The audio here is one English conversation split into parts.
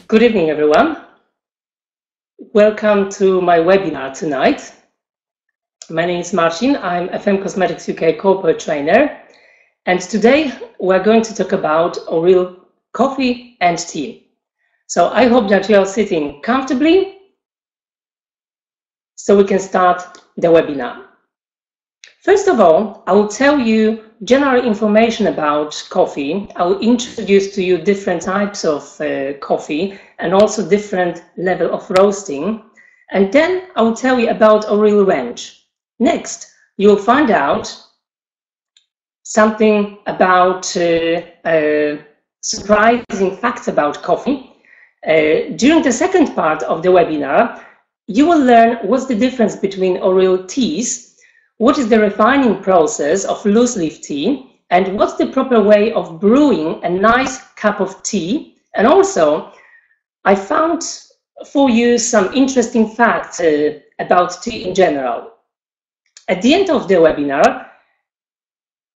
Good evening, everyone. Welcome to my webinar tonight. My name is Marcin. I'm FM Cosmetics UK corporate trainer. And today we're going to talk about Aurile coffee and tea. So I hope that you are sitting comfortably so we can start the webinar. First of all, I will tell you general information about coffee. I will introduce to you different types of coffee and also different level of roasting. And then I will tell you about Aurile range. Next, you will find out something about surprising facts about coffee. During the second part of the webinar, you will learn what's the difference between Aurile teas, what is the refining process of loose leaf tea, and what's the proper way of brewing a nice cup of tea. And also, I found for you some interesting facts about tea in general. At the end of the webinar,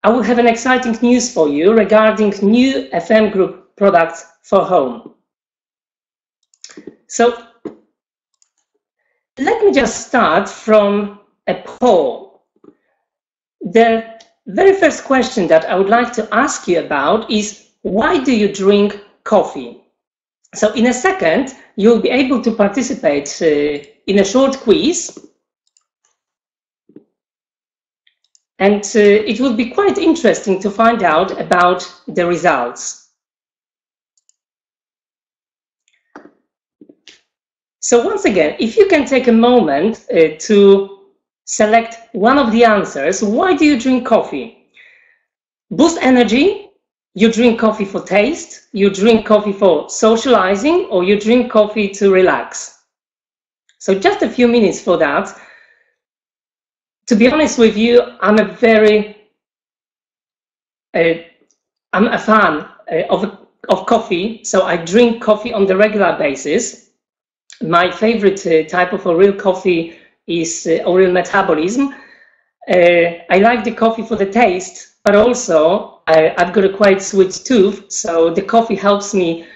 I will have an exciting news for you regarding new FM Group products for home. So, let me just start from a poll. The very first question that I would like to ask you about is, why do you drink coffee? So in a second, you'll be able to participate in a short quiz. And it will be quite interesting to find out about the results. So once again, if you can take a moment to select one of the answers. Why do you drink coffee? Boost energy, you drink coffee for taste, you drink coffee for socializing, or you drink coffee to relax. So just a few minutes for that. To be honest with you, I'm a fan of coffee, so I drink coffee on the regular basis. My favorite type of Aurile coffee is Aurile Metabolism. I like the coffee for the taste, but also I've got a quite sweet tooth, so the coffee helps me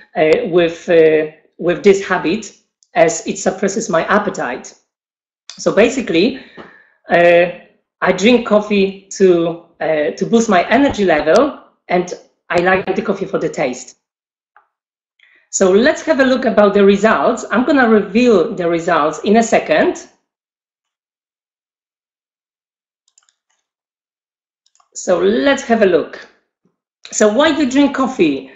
with this habit as it suppresses my appetite. So basically, I drink coffee to boost my energy level, and I like the coffee for the taste. So let's have a look about the results. I'm gonna reveal the results in a second. So let's have a look. So why do you drink coffee?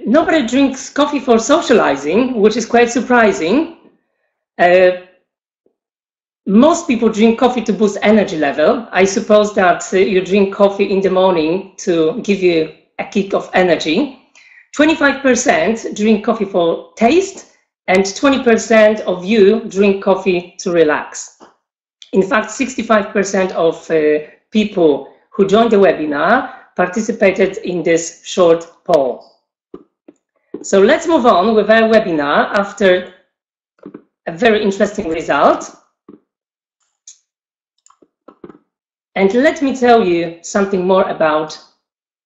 Nobody drinks coffee for socializing, which is quite surprising. Most people drink coffee to boost energy level. I suppose that you drink coffee in the morning to give you a kick of energy. 25% drink coffee for taste, and 20% of you drink coffee to relax. In fact, 65% of people who joined the webinar participated in this short poll. So let's move on with our webinar after a very interesting result. And let me tell you something more about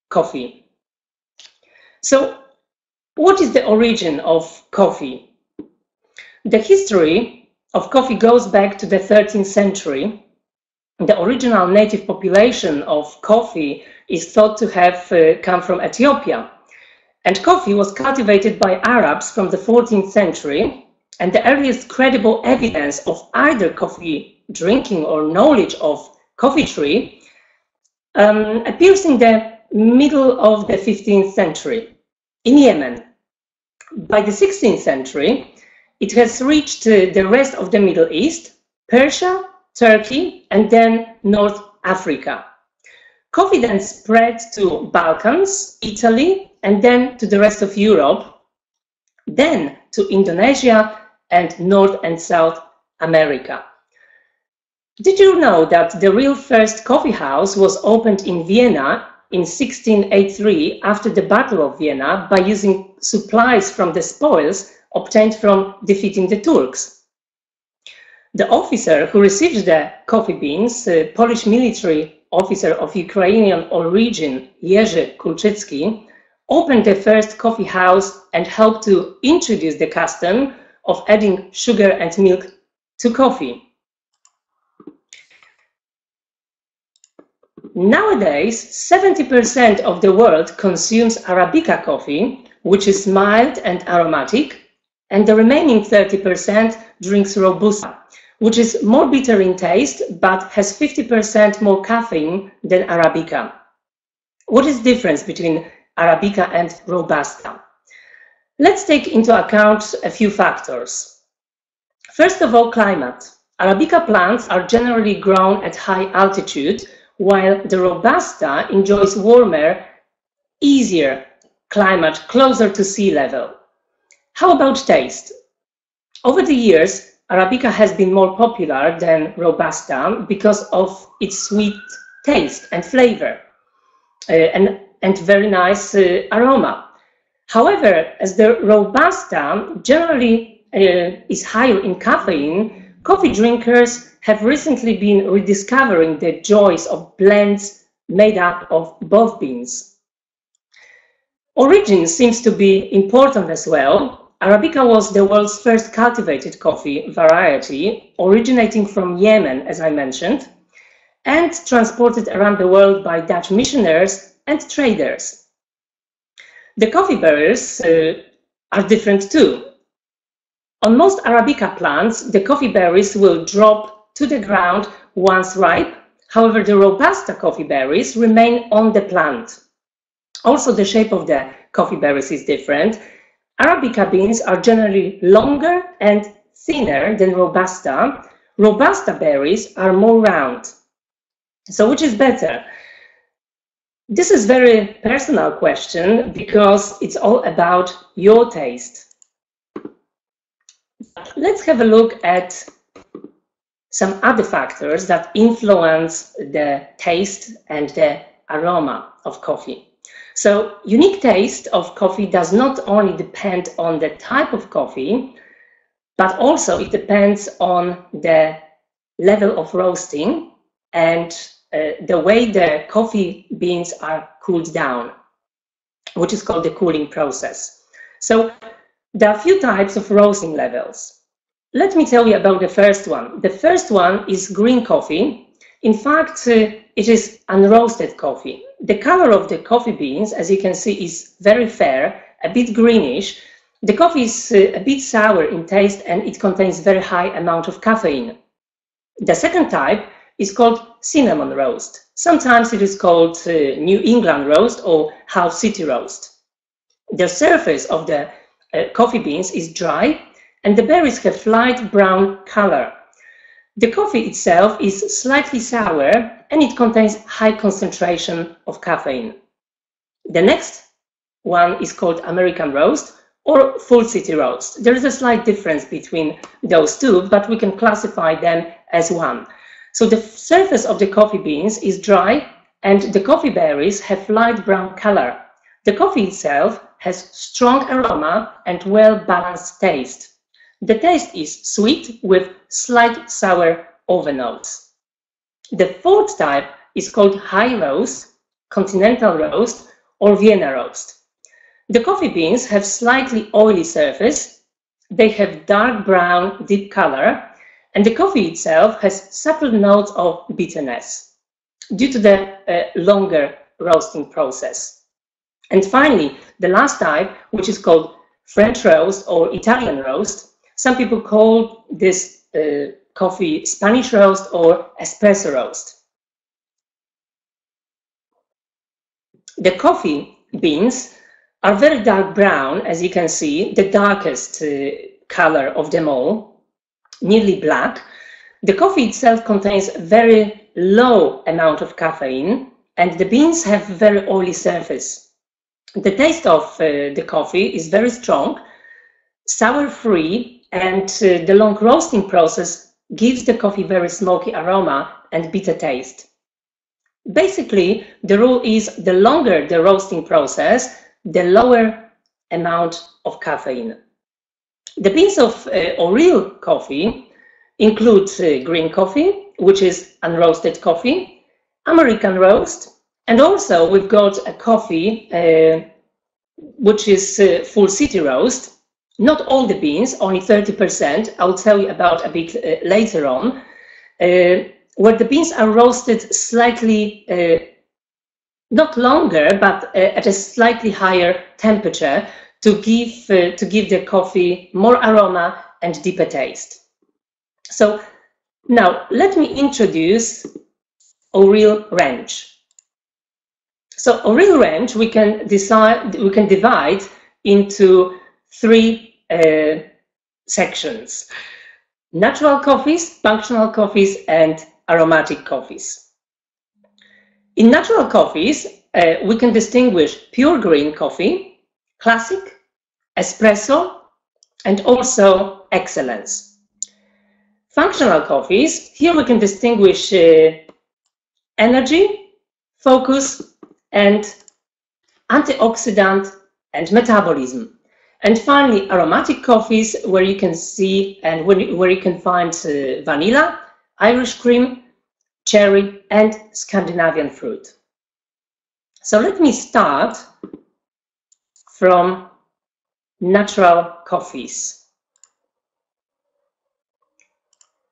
coffee. So what is the origin of coffee? The history of coffee goes back to the 13th century. The original native population of coffee is thought to have come from Ethiopia. And coffee was cultivated by Arabs from the 14th century. And the earliest credible evidence of either coffee drinking or knowledge of coffee tree appears in the middle of the 15th century in Yemen. By the 16th century, it has reached the rest of the Middle East, Persia, Turkey, and then North Africa. Coffee then spread to Balkans, Italy, and then to the rest of Europe, then to Indonesia and North and South America. Did you know that the real first coffee house was opened in Vienna in 1683 after the Battle of Vienna by using supplies from the spoils obtained from defeating the Turks? The officer who received the coffee beans, Polish military officer of Ukrainian origin, Jerzy Kulczycki, opened the first coffee house and helped to introduce the custom of adding sugar and milk to coffee. Nowadays, 70% of the world consumes Arabica coffee, which is mild and aromatic, and the remaining 30% drinks Robusta, which is more bitter in taste but has 50% more caffeine than Arabica. What is the difference between Arabica and Robusta? Let's take into account a few factors. First of all, climate. Arabica plants are generally grown at high altitude, while the Robusta enjoys warmer, easier climate closer to sea level. How about taste? Over the years, Arabica has been more popular than Robusta because of its sweet taste and flavor and very nice aroma. However, as the Robusta generally is higher in caffeine, coffee drinkers have recently been rediscovering the joys of blends made up of both beans. Origin seems to be important as well. Arabica was the world's first cultivated coffee variety, originating from Yemen, as I mentioned, and transported around the world by Dutch missionaries and traders. The coffee berries are different too. On most Arabica plants, the coffee berries will drop to the ground once ripe. However, the Robusta coffee berries remain on the plant. Also, the shape of the coffee berries is different. Arabica beans are generally longer and thinner than Robusta. Robusta berries are more round. So which is better? This is a very personal question because it's all about your taste. Let's have a look at some other factors that influence the taste and the aroma of coffee. So, unique taste of coffee does not only depend on the type of coffee, but also it depends on the level of roasting and the way the coffee beans are cooled down, which is called the cooling process. So, there are a few types of roasting levels. Let me tell you about the first one. The first one is green coffee. In fact, it is unroasted coffee. The color of the coffee beans, as you can see, is very fair, a bit greenish. The coffee is a bit sour in taste and it contains very high amount of caffeine. The second type is called cinnamon roast. Sometimes it is called New England roast or House City roast. The surface of the coffee beans is dry and the berries have light brown color. The coffee itself is slightly sour and it contains high concentration of caffeine. The next one is called American roast or full city roast. There is a slight difference between those two, but we can classify them as one. So the surface of the coffee beans is dry and the coffee berries have light brown color. The coffee itself has strong aroma and well-balanced taste. The taste is sweet with slight sour overnotes. The fourth type is called high roast, continental roast, or Vienna roast. The coffee beans have slightly oily surface, they have dark brown, deep color, and the coffee itself has subtle notes of bitterness due to the longer roasting process. And finally, the last type, which is called French roast or Italian roast, some people call this coffee Spanish roast or espresso roast. The coffee beans are very dark brown, as you can see, the darkest color of them all, nearly black. The coffee itself contains a very low amount of caffeine and the beans have very oily surface. The taste of the coffee is very strong, sour-free, and the long roasting process gives the coffee very smoky aroma and bitter taste. Basically, the rule is the longer the roasting process, the lower amount of caffeine. The beans of Aurile coffee include green coffee, which is unroasted coffee, American roast, and also we've got a coffee which is full city roast. Not all the beans, only 30%. I'll tell you about a bit later on, where the beans are roasted slightly, not longer, but at a slightly higher temperature to give the coffee more aroma and deeper taste. So now let me introduce Aurile range. So Aurile range we can divide into three sections: natural coffees, functional coffees, and aromatic coffees. In natural coffees, we can distinguish pure green coffee, classic, espresso, and also excellence. Functional coffees, here we can distinguish energy, focus, and antioxidant and metabolism. And finally, aromatic coffees, where you can see and where you can find vanilla, Irish cream, cherry, and Scandinavian fruit. So let me start from natural coffees.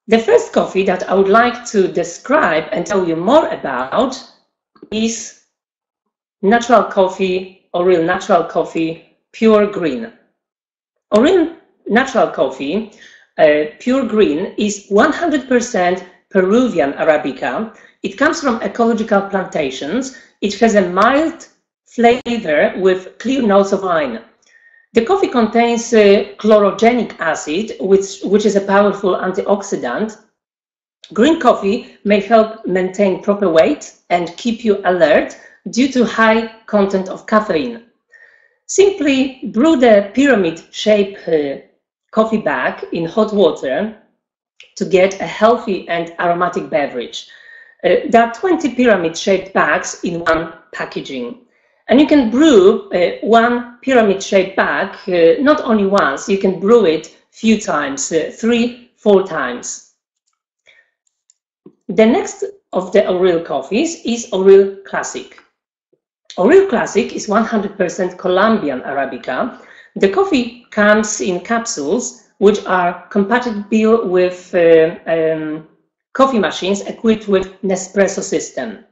The first coffee that I would like to describe and tell you more about is natural coffee, Aurile natural coffee, pure green. Aurile natural coffee, pure green, is 100% Peruvian Arabica. It comes from ecological plantations. It has a mild flavor with clear notes of wine. The coffee contains chlorogenic acid, which is a powerful antioxidant. Green coffee may help maintain proper weight and keep you alert due to high content of caffeine. Simply brew the pyramid-shaped coffee bag in hot water to get a healthy and aromatic beverage. There are 20 pyramid-shaped bags in one packaging. And you can brew one pyramid-shaped bag not only once, you can brew it a few times, 3-4 times. The next of the Aurile coffees is Aurile Classic. Aurile Classic is 100% Colombian Arabica. The coffee comes in capsules which are compatible with coffee machines equipped with Nespresso system.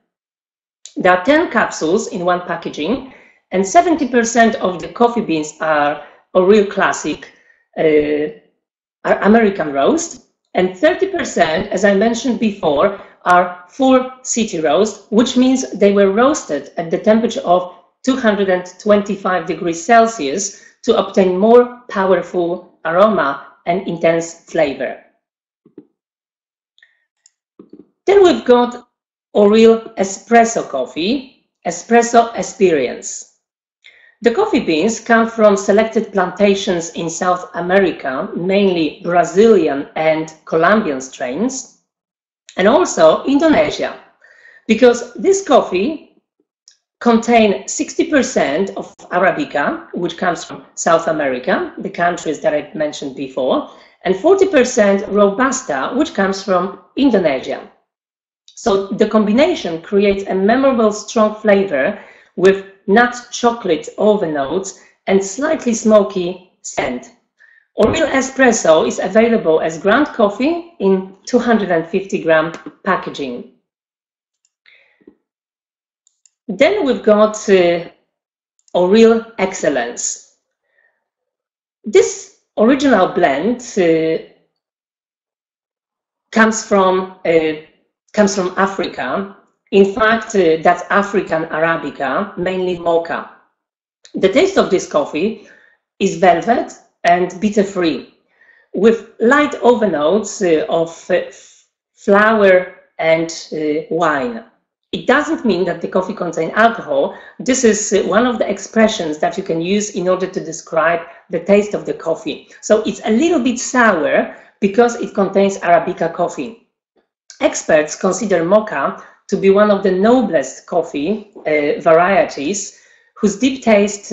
There are 10 capsules in one packaging, and 70% of the coffee beans are Aurile Classic, are American roast, and 30%, as I mentioned before, are full city roast, which means they were roasted at the temperature of 225 degrees Celsius to obtain more powerful aroma and intense flavor. Then we've got Aurile Espresso coffee, Espresso Experience. The coffee beans come from selected plantations in South America, mainly Brazilian and Colombian strains, and also Indonesia, because this coffee contains 60% of Arabica, which comes from South America, the countries that I mentioned before, and 40% Robusta, which comes from Indonesia. So the combination creates a memorable strong flavor with nut chocolate overnotes and slightly smoky scent. Aurile Espresso is available as ground coffee in 250-gram packaging. Then we've got Aurile Excellence. This original blend comes from Africa. In fact, that's African Arabica, mainly mocha. The taste of this coffee is velvet and bitter-free, with light overnotes of flour and wine. It doesn't mean that the coffee contains alcohol. This is one of the expressions that you can use in order to describe the taste of the coffee. So it's a little bit sour because it contains Arabica coffee. Experts consider mocha to be one of the noblest coffee varieties, whose deep taste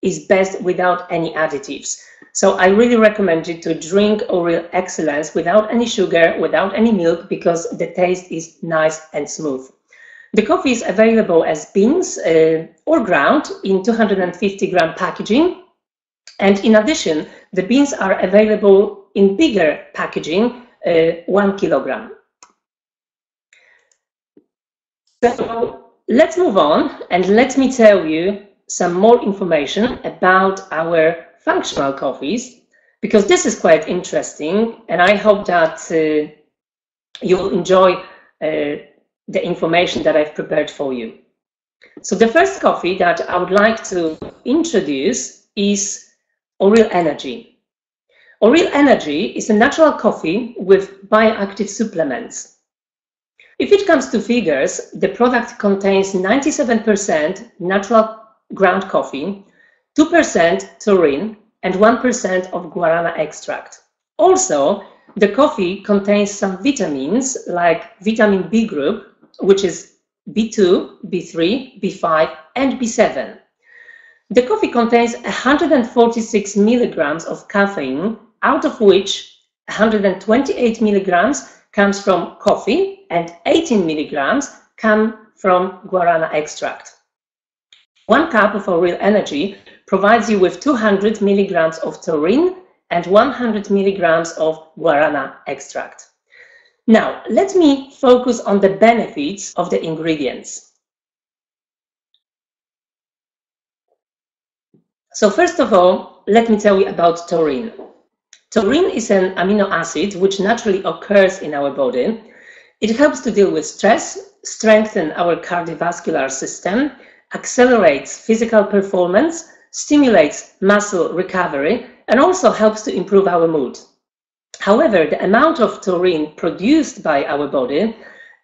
is best without any additives. So I really recommend you to drink Aurile Excellence without any sugar, without any milk, because the taste is nice and smooth. The coffee is available as beans or ground in 250-gram packaging. And in addition, the beans are available in bigger packaging, 1 kilogram. So let's move on and let me tell you some more information about our functional coffees, because this is quite interesting and I hope that you will enjoy the information that I've prepared for you. So the first coffee that I would like to introduce is Aurile Energy. Aurile Energy is a natural coffee with bioactive supplements. If it comes to figures, the product contains 97% natural ground coffee, 2% taurine, and 1% of guarana extract. Also, the coffee contains some vitamins like vitamin B group, which is B2, B3, B5, and B7. The coffee contains 146 milligrams of caffeine, out of which 128 milligrams comes from coffee and 18 milligrams come from guarana extract. 1 cup of Aurile Energy provides you with 200 milligrams of taurine and 100 milligrams of guarana extract. Now, let me focus on the benefits of the ingredients. So first of all, let me tell you about taurine. Taurine is an amino acid which naturally occurs in our body. It helps to deal with stress, strengthen our cardiovascular system, accelerates physical performance, stimulates muscle recovery, and also helps to improve our mood. However, the amount of taurine produced by our body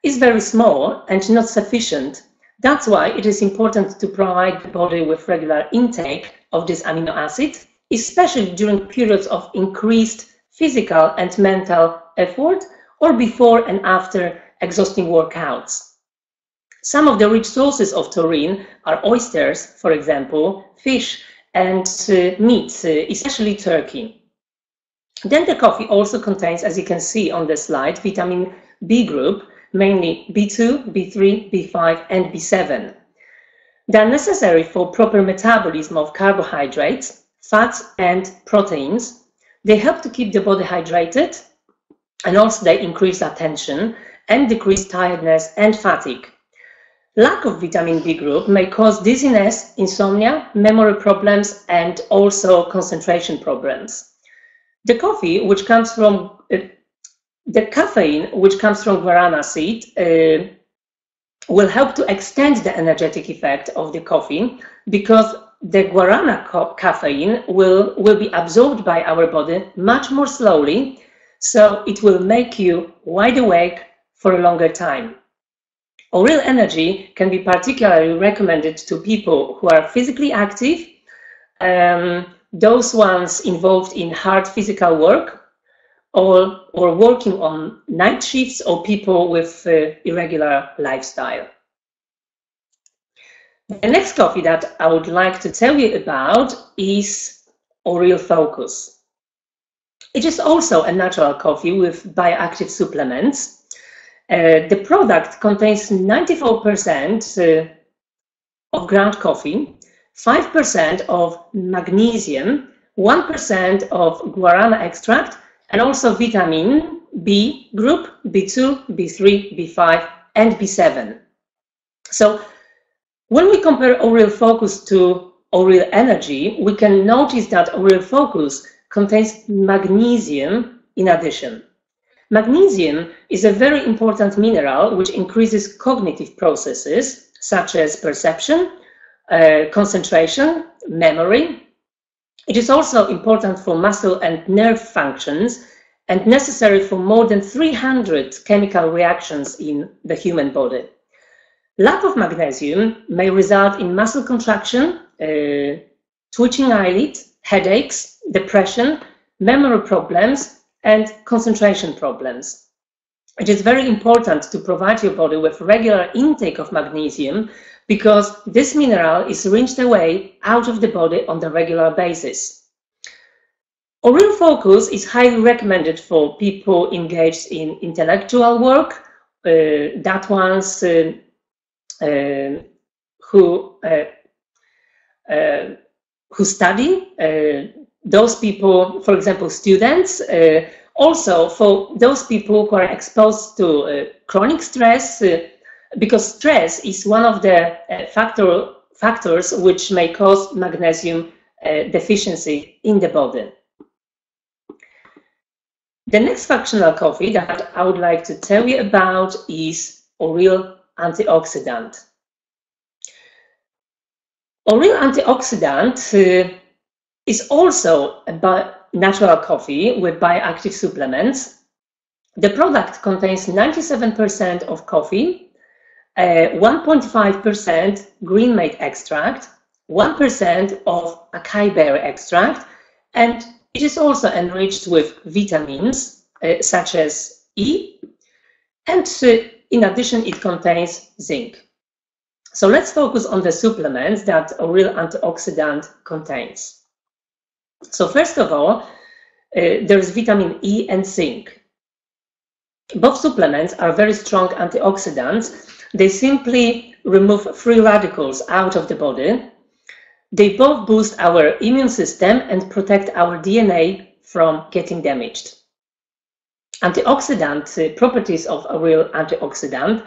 is very small and not sufficient. That's why it is important to provide the body with regular intake of this amino acid, especially during periods of increased physical and mental effort or before and after exhausting workouts. Some of the rich sources of taurine are oysters, for example, fish, and meat, especially turkey. Then the coffee also contains, as you can see on the slide, vitamin B group, mainly B2, B3, B5, and B7. They are necessary for proper metabolism of carbohydrates, fats, and proteins. They help to keep the body hydrated, and also they increase attention and decrease tiredness and fatigue. Lack of vitamin B group may cause dizziness, insomnia, memory problems, and also concentration problems. The coffee, which comes from the caffeine, which comes from guarana seed, will help to extend the energetic effect of the coffee, because the guarana caffeine will be absorbed by our body much more slowly, so it will make you wide awake for a longer time. Aurile Energy can be particularly recommended to people who are physically active, those ones involved in hard physical work, or working on night shifts, or people with irregular lifestyle. The next coffee that I would like to tell you about is Aurile Focus. It is also a natural coffee with bioactive supplements. The product contains 94% of ground coffee, 5% of magnesium, 1% of guarana extract, and also vitamin B group, B2, B3, B5, and B7. So when we compare Aurile Focus to Aurile Energy, we can notice that Aurile Focus contains magnesium in addition. Magnesium is a very important mineral which increases cognitive processes such as perception, concentration, memory. It is also important for muscle and nerve functions and necessary for more than 300 chemical reactions in the human body. Lack of magnesium may result in muscle contraction, twitching eyelid, headaches, depression, memory problems, and concentration problems. It is very important to provide your body with regular intake of magnesium, because this mineral is rinsed away out of the body on a regular basis. Aurile Focus is highly recommended for people engaged in intellectual work, that ones who study, those people, for example, students, also for those people who are exposed to chronic stress, because stress is one of the factors which may cause magnesium deficiency in the body. The next functional coffee that I would like to tell you about is Aurile antioxidant. Aurile antioxidant is also a natural coffee with bioactive supplements. The product contains 97% of coffee, 1.5% green mate extract, 1% of acai berry extract, and it is also enriched with vitamins such as E, and in addition it contains zinc. So let's focus on the supplements that Aurile antioxidant contains. So first of all, there is vitamin E and zinc. Both supplements are very strong antioxidants. They simply remove free radicals out of the body. They both boost our immune system and protect our DNA from getting damaged. Antioxidant properties of Aurile antioxidant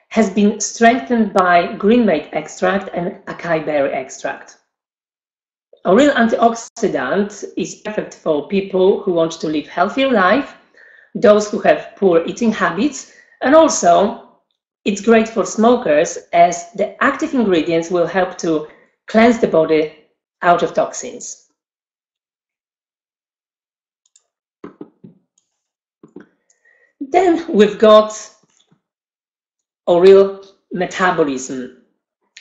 has been strengthened by green mate extract and acai berry extract. Aurile antioxidant is perfect for people who want to live healthier life, those who have poor eating habits, and also it's great for smokers as the active ingredients will help to cleanse the body out of toxins. Then we've got Aurile metabolism.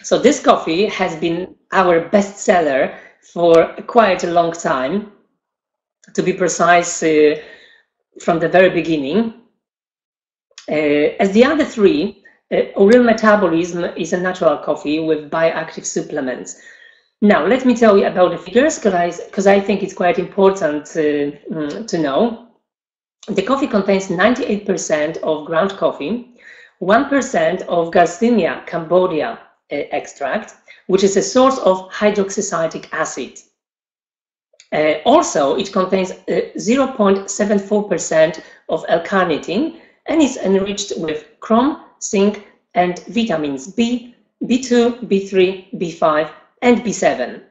So this coffee has been our best seller for quite a long time, to be precise, from the very beginning. As the other three, Aurile metabolism is a natural coffee with bioactive supplements. Now, let me tell you about the figures, because I think it's quite important to know. The coffee contains 98% of ground coffee, 1% of Garcinia cambogia extract, which is a source of hydroxycitric acid. Also, it contains 0.74% of L-carnitine and is enriched with chromium, zinc, and vitamins B, B2, B3, B5, and B7.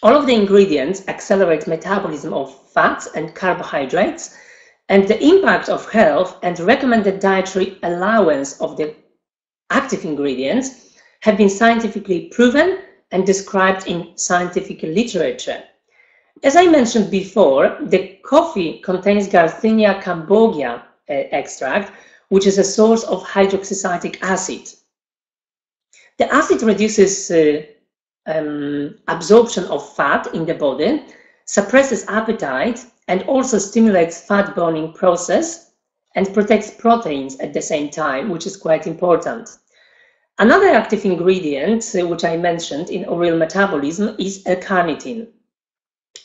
All of the ingredients accelerate metabolism of fats and carbohydrates, and the impact of health and recommended dietary allowance of the active ingredients have been scientifically proven and described in scientific literature. As I mentioned before, the coffee contains Garcinia cambogia extract, which is a source of hydroxycitric acid. The acid reduces absorption of fat in the body, suppresses appetite, and also stimulates fat burning process and protects proteins at the same time, which is quite important. Another active ingredient, which I mentioned in Aurile metabolism, is L-carnitine.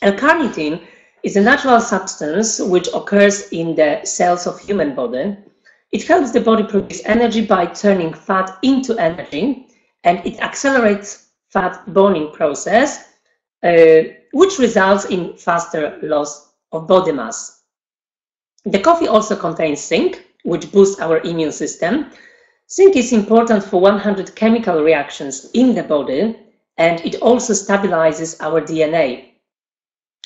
L-carnitine is a natural substance which occurs in the cells of human body. It helps the body produce energy by turning fat into energy, and it accelerates fat burning process, which results in faster loss of body mass. The coffee also contains zinc, which boosts our immune system. Zinc is important for 100 chemical reactions in the body, and it also stabilizes our DNA.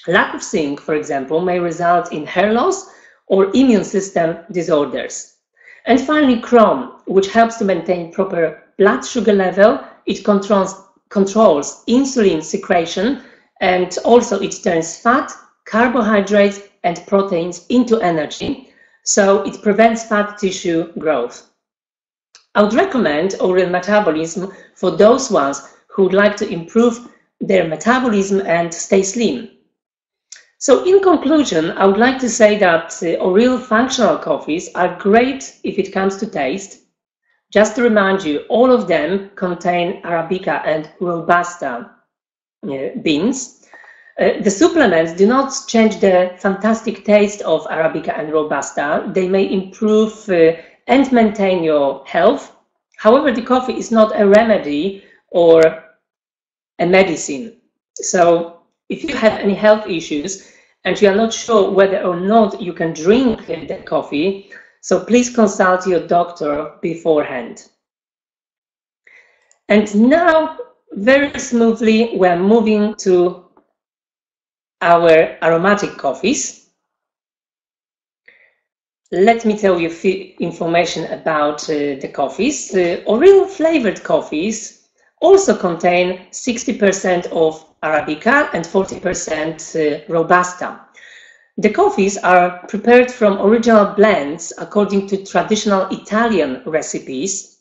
Lack of zinc, for example, may result in hair loss or immune system disorders. And finally, chromium, which helps to maintain proper blood sugar level. It controls insulin secretion, and also it turns fat, carbohydrates, and proteins into energy, so it prevents fat tissue growth. I would recommend Aurile metabolism for those ones who would like to improve their metabolism and stay slim. So in conclusion, I would like to say that Aurile functional coffees are great if it comes to taste. Just to remind you, all of them contain Arabica and Robusta beans. The supplements do not change the fantastic taste of Arabica and Robusta. They may improve and maintain your health, However, the coffee is not a remedy or a medicine. So if you have any health issues and you are not sure whether or not you can drink the coffee, so please consult your doctor beforehand. And now, very smoothly, we're moving to our aromatic coffees. Let me tell you a few information about the coffees. Aurile flavored coffees also contain 60% of Arabica and 40% Robusta. The coffees are prepared from original blends according to traditional Italian recipes.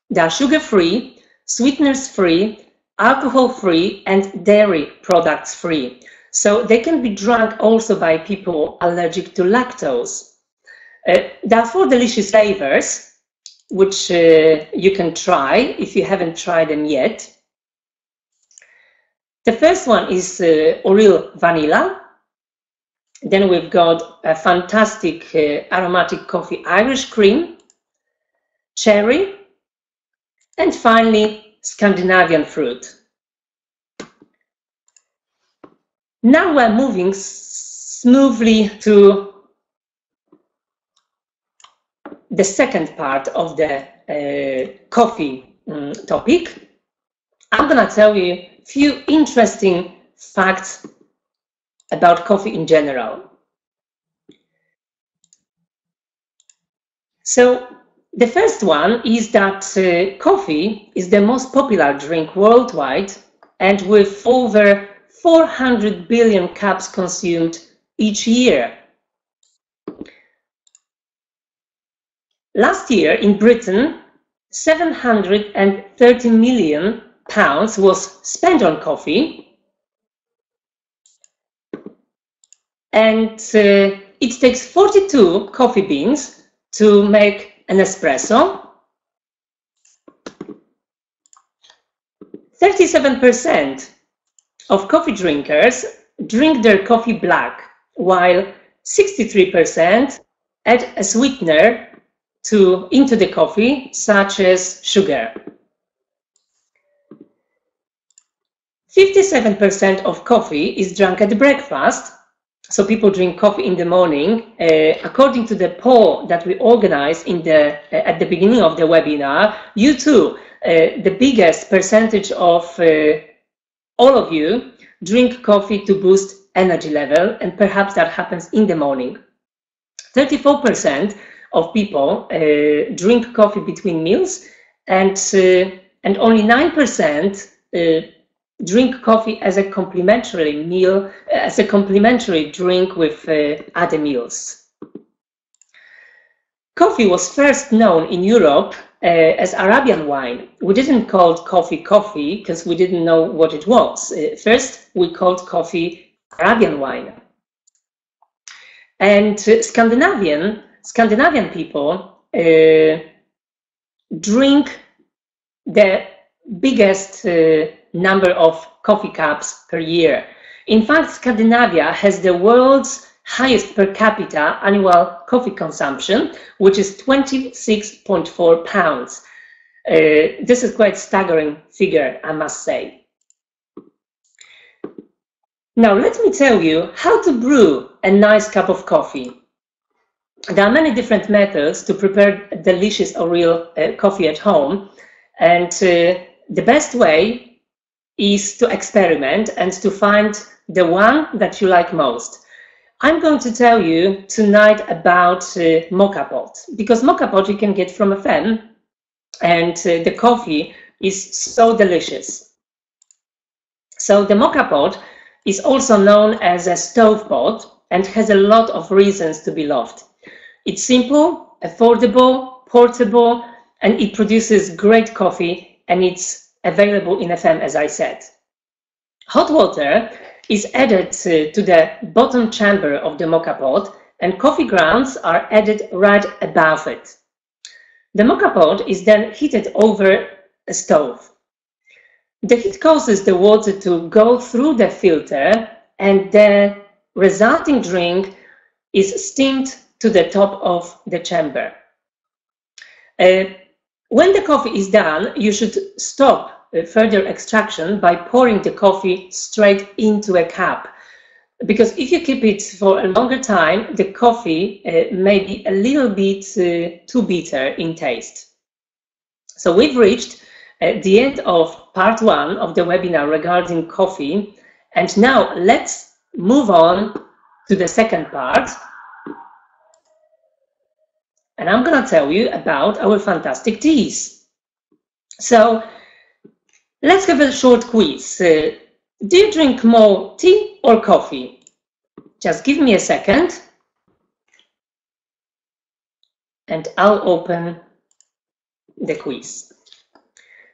They are sugar-free, sweeteners-free, alcohol-free, and dairy products-free. So they can be drunk also by people allergic to lactose. There are 4 delicious flavors, which you can try if you haven't tried them yet. The first one is Aurile Vanilla. Then we've got a fantastic aromatic coffee Irish Cream, Cherry, and finally Scandinavian Fruit. Now we're moving smoothly to the second part of the coffee topic. I'm going to tell you a few interesting facts about coffee in general. So the first one is that coffee is the most popular drink worldwide, and with over 400 billion cups consumed each year. Last year in Britain, 730 million pounds was spent on coffee, and it takes 42 coffee beans to make an espresso. 37% of coffee drinkers drink their coffee black, while 63% add a sweetener into the coffee, such as sugar. 57% of coffee is drunk at breakfast, so people drink coffee in the morning. According to the poll that we organized at the beginning of the webinar, you too, the biggest percentage of all of you drink coffee to boost energy level, and perhaps that happens in the morning. 34% of people drink coffee between meals, and only 9% drink coffee as a complimentary meal, as a complimentary drink with other meals. Coffee was first known in Europe as Arabian wine. We didn't call coffee coffee because we didn't know what it was. First, we called coffee Arabian wine. And Scandinavian people drink the biggest number of coffee cups per year. In fact, Scandinavia has the world's highest per capita annual coffee consumption, which is 26.4 pounds. This is quite a staggering figure, I must say. Now, let me tell you how to brew a nice cup of coffee. There are many different methods to prepare a delicious Aurile coffee at home, and the best way is to experiment and to find the one that you like most. I'm going to tell you tonight about mocha pot, because mocha pot you can get from a fan, and the coffee is so delicious. So the mocha pot is also known as a stove pot and has a lot of reasons to be loved. It's simple, affordable, portable, and it produces great coffee, and it's available in FM, as I said. Hot water is added to the bottom chamber of the mocha pot, and coffee grounds are added right above it. The mocha pot is then heated over a stove. The heat causes the water to go through the filter, and the resulting drink is steamed to the top of the chamber. When the coffee is done, you should stop further extraction by pouring the coffee straight into a cup. Because if you keep it for a longer time, the coffee may be a little bit too bitter in taste. So we've reached the end of part 1 of the webinar regarding coffee. And now let's move on to the second part. And I'm going to tell you about our fantastic teas. So let's have a short quiz. Do you drink more tea or coffee? Just give me a second and I'll open the quiz.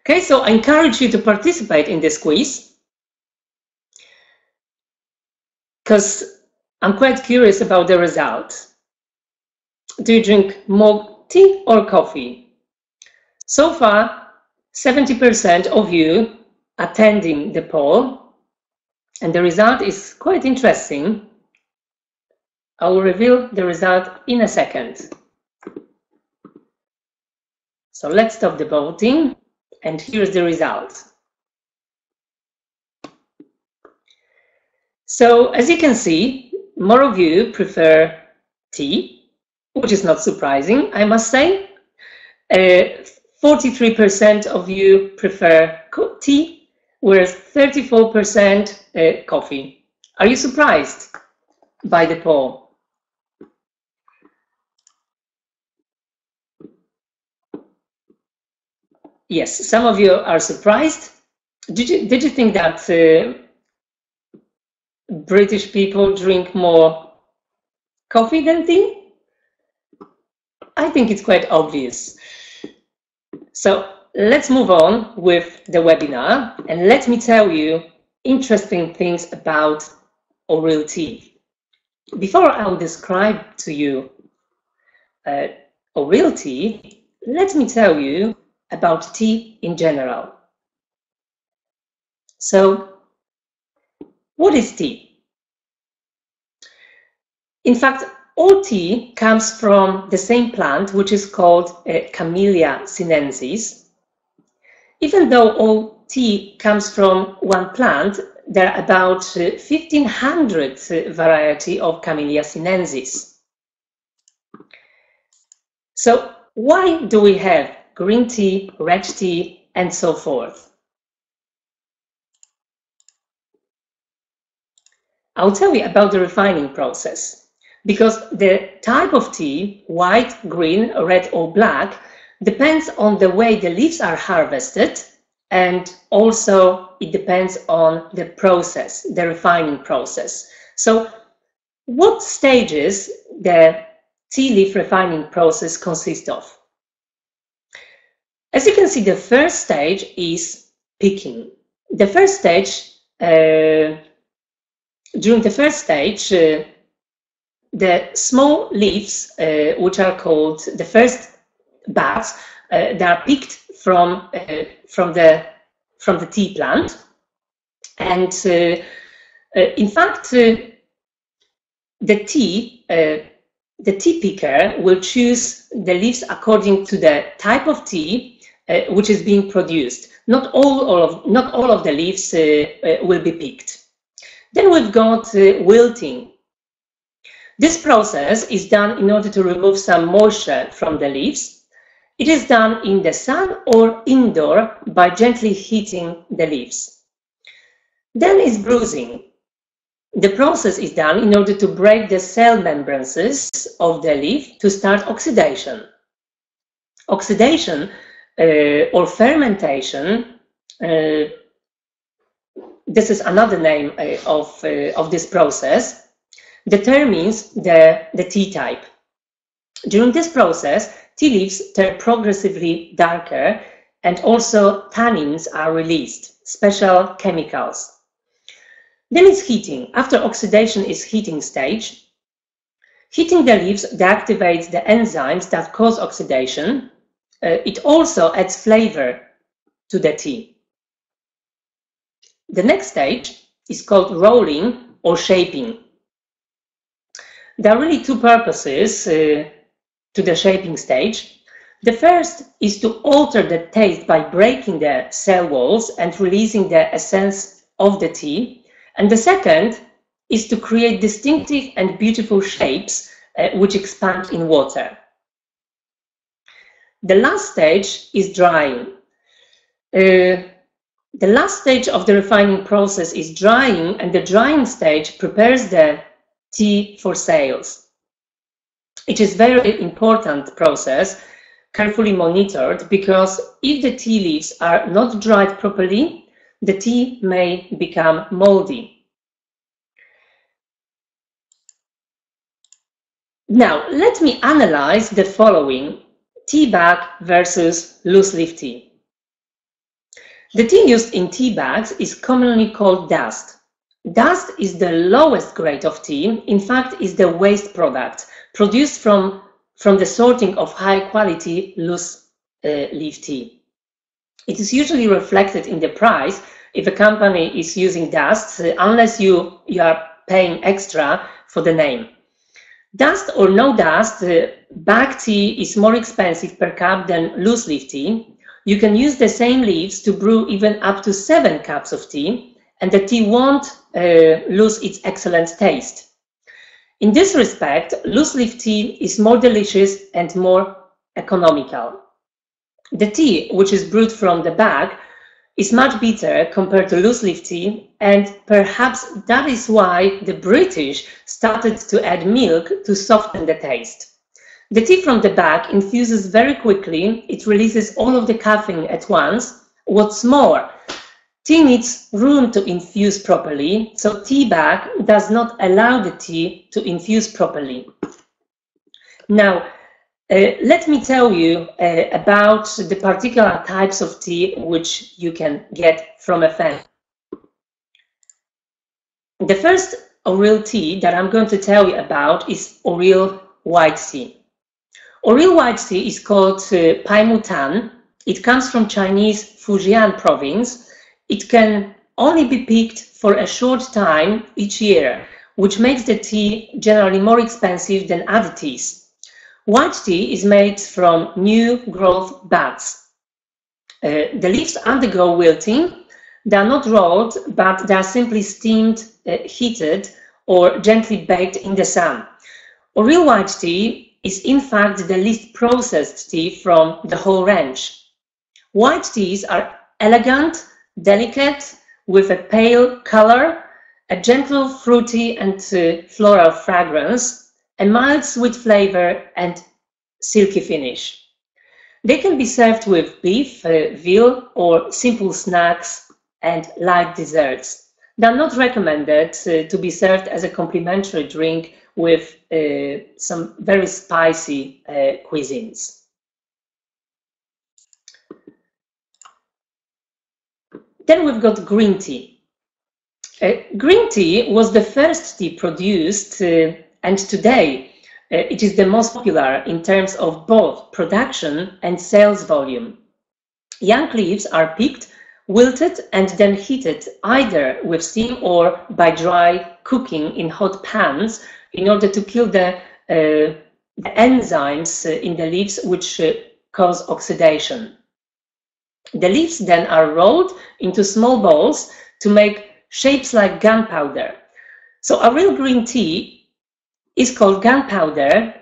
Okay, so I encourage you to participate in this quiz because I'm quite curious about the result. Do you drink more tea or coffee? So far, 70% of you attending the poll, and the result is quite interesting. I will reveal the result in a second. So let's stop the voting, and here's the result. So as you can see, more of you prefer tea, which is not surprising, I must say. 43% of you prefer tea, whereas 34% coffee. Are you surprised by the poll? Yes, some of you are surprised. Did you think that British people drink more coffee than tea? I think it's quite obvious. So let's move on with the webinar and let me tell you interesting things about Aurile tea. Before I will describe to you Aurile tea, let me tell you about tea in general. So, what is tea? In fact, all tea comes from the same plant, which is called Camellia sinensis. Even though all tea comes from one plant, there are about 1,500 varieties of Camellia sinensis. So why do we have green tea, red tea, and so forth? I'll tell you about the refining process, because the type of tea, white, green, red, or black, depends on the way the leaves are harvested, and also it depends on the process, the refining process. So what stages the tea leaf refining process consists of? As you can see, the first stage is picking. The first stage, during the first stage, the small leaves, which are called the first buds, they are picked from the tea plant, and in fact, the tea picker will choose the leaves according to the type of tea which is being produced. Not all of the leaves will be picked. Then we've got wilting. This process is done in order to remove some moisture from the leaves. It is done in the sun or indoor by gently heating the leaves. Then is bruising. The process is done in order to break the cell membranes of the leaf to start oxidation. Oxidation or fermentation, this is another name of this process, determines the tea type. During this process, tea leaves turn progressively darker, and also tannins are released, special chemicals. Then it's heating. After oxidation is heating stage. Heating the leaves deactivates the enzymes that cause oxidation. It also adds flavor to the tea. The next stage is called rolling or shaping. There are really two purposes to the shaping stage. The first is to alter the taste by breaking the cell walls and releasing the essence of the tea. And the second is to create distinctive and beautiful shapes which expand in water. The last stage is drying. The last stage of the refining process is drying, and the drying stage prepares the tea for sales. It is a very important process, carefully monitored, because if the tea leaves are not dried properly, the tea may become moldy. Now, let me analyze the following: tea bag versus loose leaf tea. The tea used in tea bags is commonly called dust. Dust is the lowest grade of tea, in fact is the waste product produced from the sorting of high-quality loose leaf tea. It is usually reflected in the price if a company is using dust, unless you are paying extra for the name. Dust or no dust, bag tea is more expensive per cup than loose leaf tea. You can use the same leaves to brew even up to 7 cups of tea, and the tea won't lose its excellent taste. In this respect, loose leaf tea is more delicious and more economical. The tea, which is brewed from the bag, is much bitter compared to loose leaf tea, and perhaps that is why the British started to add milk to soften the taste. The tea from the bag infuses very quickly. It releases all of the caffeine at once. What's more, tea needs room to infuse properly, so tea bag does not allow the tea to infuse properly. Now, let me tell you about the particular types of tea which you can get from a fan. The first Aurile tea that I'm going to tell you about is Aurile white tea. Aurile white tea is called Paimutan. It comes from Chinese Fujian province. It can only be picked for a short time each year, which makes the tea generally more expensive than other teas. White tea is made from new growth buds. The leaves undergo wilting. They are not rolled, but they are simply steamed, heated, or gently baked in the sun. Aurile white tea is in fact the least processed tea from the whole range. White teas are elegant, delicate, with a pale color, a gentle fruity and floral fragrance, a mild sweet flavor, and silky finish. They can be served with beef, veal, or simple snacks and light desserts. They are not recommended to be served as a complimentary drink with some very spicy cuisines. Then we've got green tea. Green tea was the first tea produced, and today it is the most popular in terms of both production and sales volume. Young leaves are picked, wilted, and then heated either with steam or by dry cooking in hot pans in order to kill the enzymes in the leaves which cause oxidation. The leaves then are rolled into small balls to make shapes like gunpowder. So Aurile green tea is called gunpowder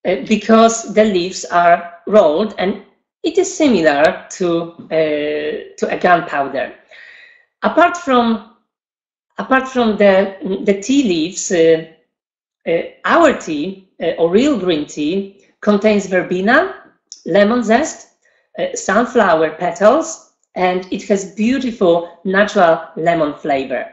because the leaves are rolled, and it is similar to a gunpowder. Apart from the tea leaves, our tea, Aurile green tea, contains verbena, lemon zest, sunflower petals, and it has beautiful natural lemon flavor.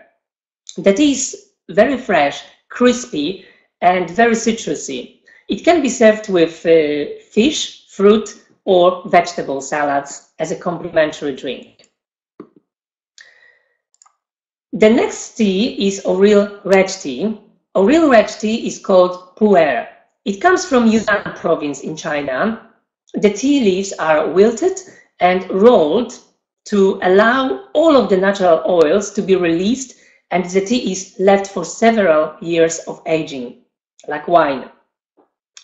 The tea is very fresh, crispy, and very citrusy. It can be served with fish, fruit, or vegetable salads as a complimentary drink. The next tea is Aurile red tea. Aurile red tea is called pu'er. It comes from Yunnan province in China. The tea leaves are wilted and rolled to allow all of the natural oils to be released, and the tea is left for several years of aging, like wine.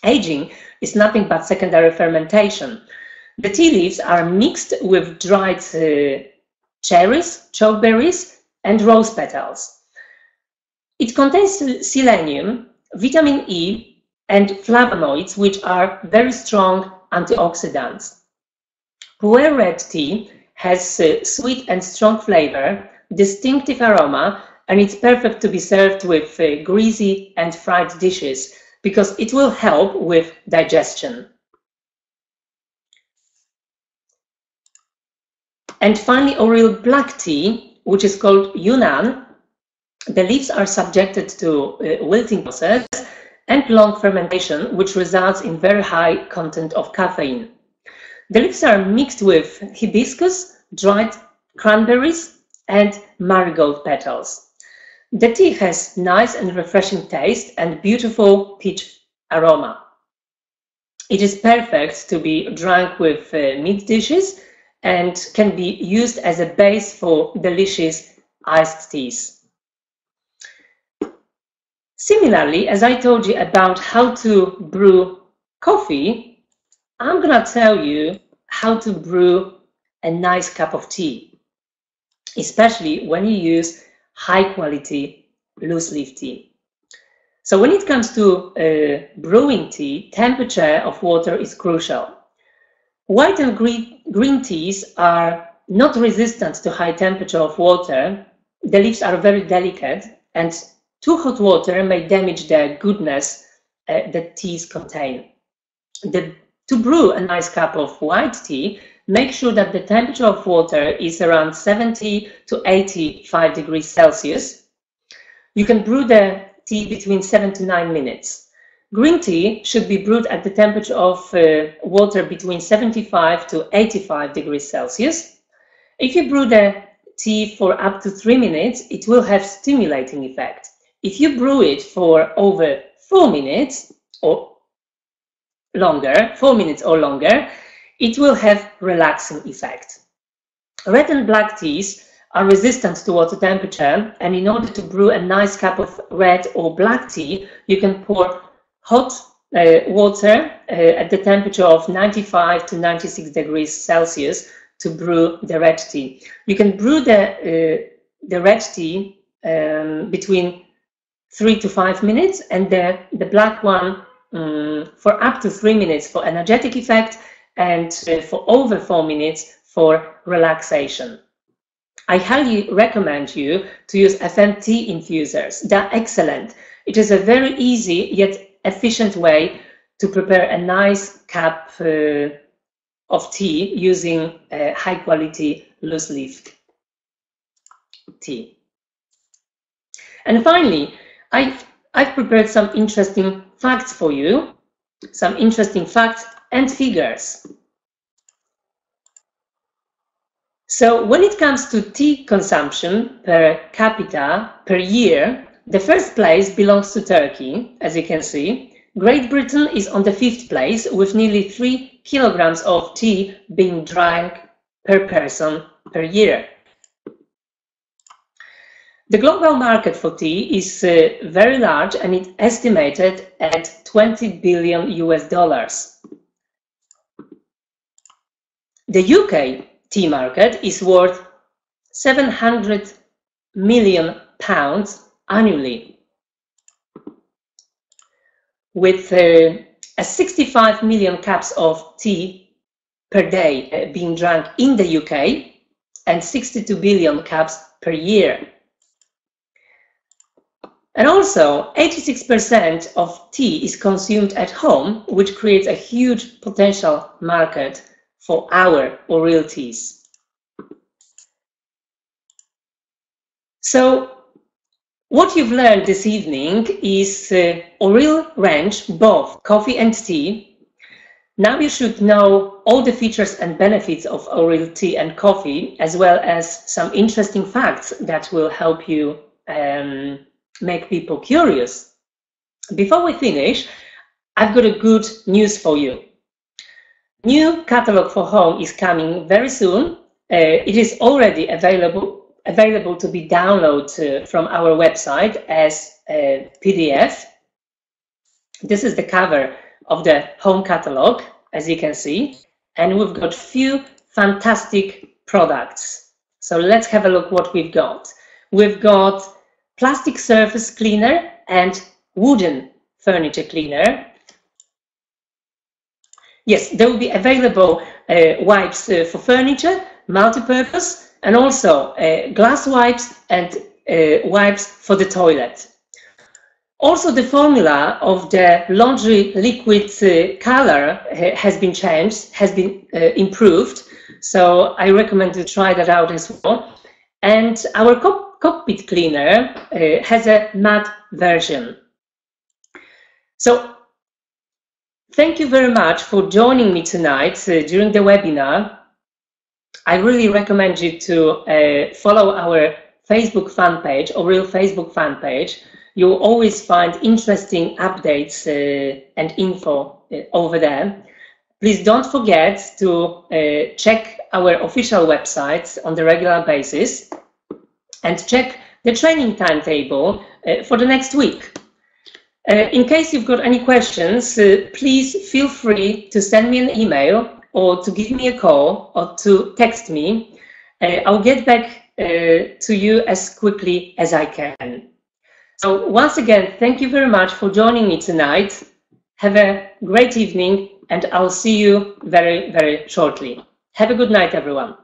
Aging is nothing but secondary fermentation. The tea leaves are mixed with dried cherries, chokeberries, and rose petals. It contains selenium, vitamin E, and flavonoids, which are very strong antioxidants. Pu'er red tea has sweet and strong flavor, distinctive aroma, and it's perfect to be served with greasy and fried dishes because it will help with digestion. And finally, Aurile black tea, which is called Yunnan. The leaves are subjected to wilting process and long fermentation, which results in very high content of caffeine. The leaves are mixed with hibiscus, dried cranberries, and marigold petals. The tea has nice and refreshing taste and beautiful peach aroma. It is perfect to be drunk with meat dishes and can be used as a base for delicious iced teas. Similarly, as I told you about how to brew coffee, I'm gonna tell you how to brew a nice cup of tea, especially when you use high quality loose leaf tea. So when it comes to brewing tea, temperature of water is crucial. White and green teas are not resistant to high temperature of water. The leaves are very delicate, and too hot water may damage the goodness that teas contain. To brew a nice cup of white tea, make sure that the temperature of water is around 70 to 85 degrees Celsius. You can brew the tea between 7 to 9 minutes. Green tea should be brewed at the temperature of water between 75 to 85 degrees Celsius. If you brew the tea for up to 3 minutes, it will have stimulating effect. If you brew it for over 4 minutes or longer, it will have relaxing effect. Red and black teas are resistant to water temperature, and in order to brew a nice cup of red or black tea, you can pour hot water at the temperature of 95 to 96 degrees Celsius to brew the red tea. You can brew the red tea between 3 to 5 minutes, and the black one for up to 3 minutes for energetic effect, and for over 4 minutes for relaxation. I highly recommend you to use FM tea infusers. They're excellent. It is a very easy yet efficient way to prepare a nice cup of tea using high quality loose leaf tea. And finally, I've prepared some interesting facts for you, some interesting facts and figures. So when it comes to tea consumption per capita per year, the first place belongs to Turkey, as you can see. Great Britain is on the 5th place with nearly 3 kilograms of tea being drank per person per year. The global market for tea is very large, and it's estimated at 20 billion US dollars. The UK tea market is worth 700 million pounds annually, with 65 million cups of tea per day being drunk in the UK and 62 billion cups per year. And also, 86% of tea is consumed at home, which creates a huge potential market for our Aurile teas. So, what you've learned this evening is Aurile range, both coffee and tea. Now you should know all the features and benefits of Aurile tea and coffee, as well as some interesting facts that will help you make people curious. Before we finish, I've got a good news for you. New catalog for home is coming very soon. It is already available to be downloaded from our website as a PDF. This is the cover of the home catalog, as you can see, and we've got few fantastic products. So let's have a look what we've got. We've got plastic surface cleaner and wooden furniture cleaner. Yes, there will be available wipes for furniture, multi-purpose, and also glass wipes and wipes for the toilet. Also, the formula of the laundry liquid color has been changed, has been improved. So I recommend to try that out as well. And our cockpit cleaner has a matte version. So thank you very much for joining me tonight during the webinar. I really recommend you to follow our Facebook fan page, Aurile Facebook fan page. You'll always find interesting updates and info over there. Please don't forget to check our official websites on the regular basis and check the training timetable for the next week. In case you've got any questions, please feel free to send me an email or to give me a call or to text me. I'll get back to you as quickly as I can. So once again, thank you very much for joining me tonight. Have a great evening, and I'll see you very, very shortly. Have a good night, everyone.